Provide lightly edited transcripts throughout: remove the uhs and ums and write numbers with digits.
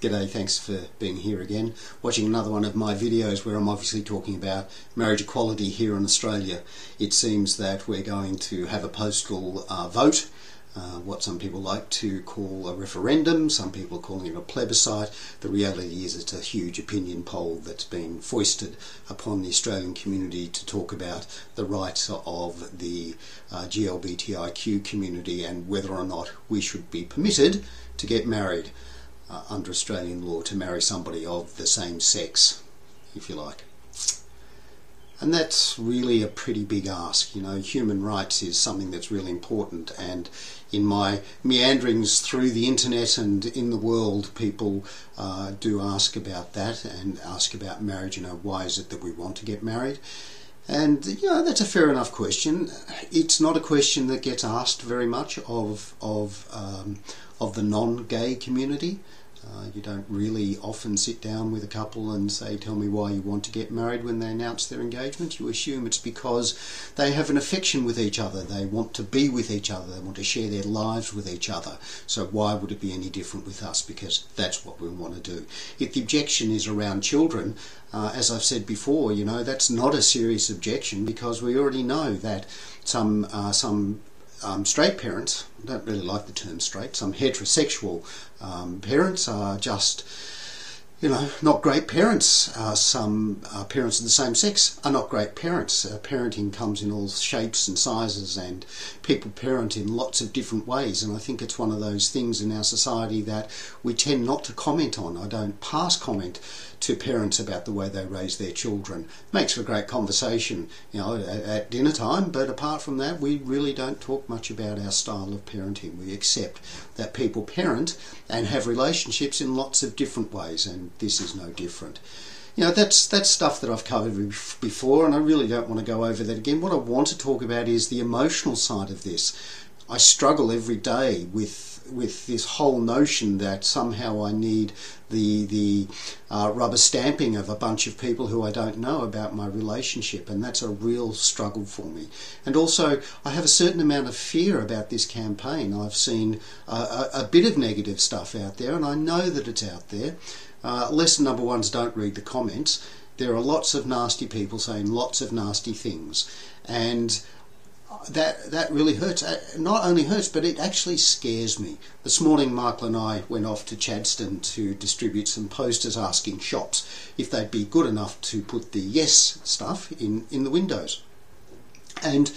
G'day, thanks for being here again, watching another one of my videos where I'm obviously talking about marriage equality here in Australia. It seems that we're going to have a postal vote, what some people like to call a referendum, some people are calling it a plebiscite. The reality is it's a huge opinion poll that's been foisted upon the Australian community to talk about the rights of the GLBTIQ community and whether or not we should be permitted to get married under Australian law, to marry somebody of the same sex, if you like. And that's really a pretty big ask. You know, human rights is something that's really important, and in my meanderings through the internet and in the world, people do ask about that and ask about marriage. You know, why is it that we want to get married? And you know, that's a fair enough question. It's not a question that gets asked very much of the non-gay community. You don't really often sit down with a couple and say, tell me why you want to get married when they announce their engagement. You assume it's because they have an affection with each other, they want to be with each other, they want to share their lives with each other. So why would it be any different with us? Because that's what we want to do. If the objection is around children, as I've said before, you know, that's not a serious objection, because we already know that some straight parents, I don't really like the term straight, some heterosexual parents are just, you know, not great parents. Some parents of the same sex are not great parents. Parenting comes in all shapes and sizes, and people parent in lots of different ways, and I think it's one of those things in our society that we tend not to comment on. I don't pass comment to parents about the way they raise their children. Makes for great conversation, you know, at dinner time, but apart from that, we really don't talk much about our style of parenting. We accept that people parent and have relationships in lots of different ways, and this is no different. You know, that's stuff that I've covered before, and I really don't want to go over that again. What I want to talk about is the emotional side of this. I struggle every day with this whole notion that somehow I need the rubber stamping of a bunch of people who I don't know about my relationship, and that's a real struggle for me. And also, I have a certain amount of fear about this campaign. I've seen a bit of negative stuff out there, and I know that it's out there. Lesson number one is don't read the comments. There are lots of nasty people saying lots of nasty things, and that really hurts. Not only hurts, but it actually scares me. This morning Michael and I went off to Chadstone to distribute some posters asking shops if they'd be good enough to put the yes stuff in the windows. And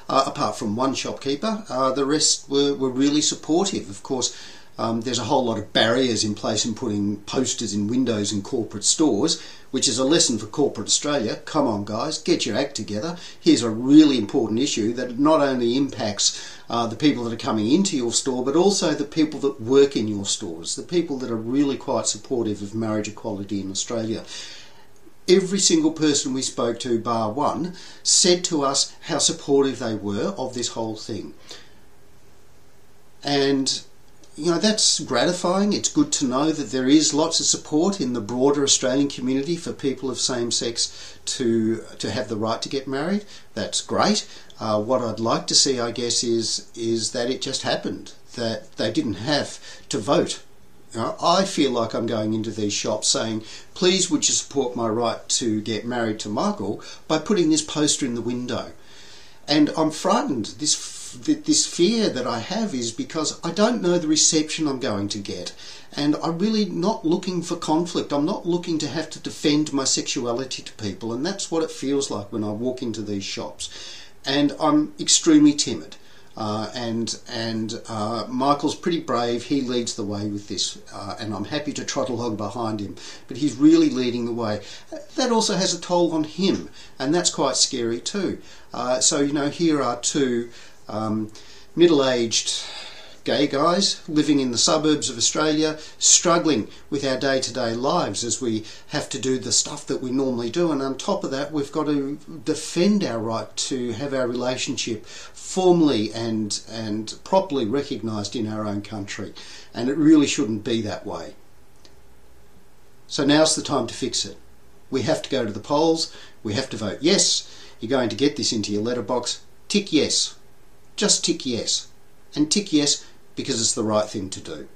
apart from one shopkeeper, the rest were really supportive. Of course, there's a whole lot of barriers in place in putting posters in windows in corporate stores, which is a lesson for corporate Australia. Come on guys, get your act together. Here's a really important issue that not only impacts the people that are coming into your store, but also the people that work in your stores, the people that are really quite supportive of marriage equality in Australia. Every single person we spoke to, bar one, said to us how supportive they were of this whole thing. And you know, that's gratifying. It's good to know that there is lots of support in the broader Australian community for people of same sex to have the right to get married. That's great. What I'd like to see, I guess, is that it just happened, that they didn't have to vote. You know, I feel like I'm going into these shops saying, please would you support my right to get married to Michael by putting this poster in the window. And I'm frightened. This fear that I have is because I don't know the reception I'm going to get, and I'm really not looking for conflict. I'm not looking to have to defend my sexuality to people, and that's what it feels like when I walk into these shops. And I'm extremely timid, and Michael's pretty brave. He leads the way with this, and I'm happy to trot along behind him, but he's really leading the way. That also has a toll on him, and that's quite scary too. So you know, here are two middle-aged gay guys living in the suburbs of Australia, struggling with our day-to-day lives as we have to do the stuff that we normally do, and on top of that we've got to defend our right to have our relationship formally and properly recognised in our own country, and it really shouldn't be that way. So now's the time to fix it. We have to go to the polls, we have to vote yes. You're going to get this into your letterbox. Tick yes. Just tick yes, and tick yes because it's the right thing to do.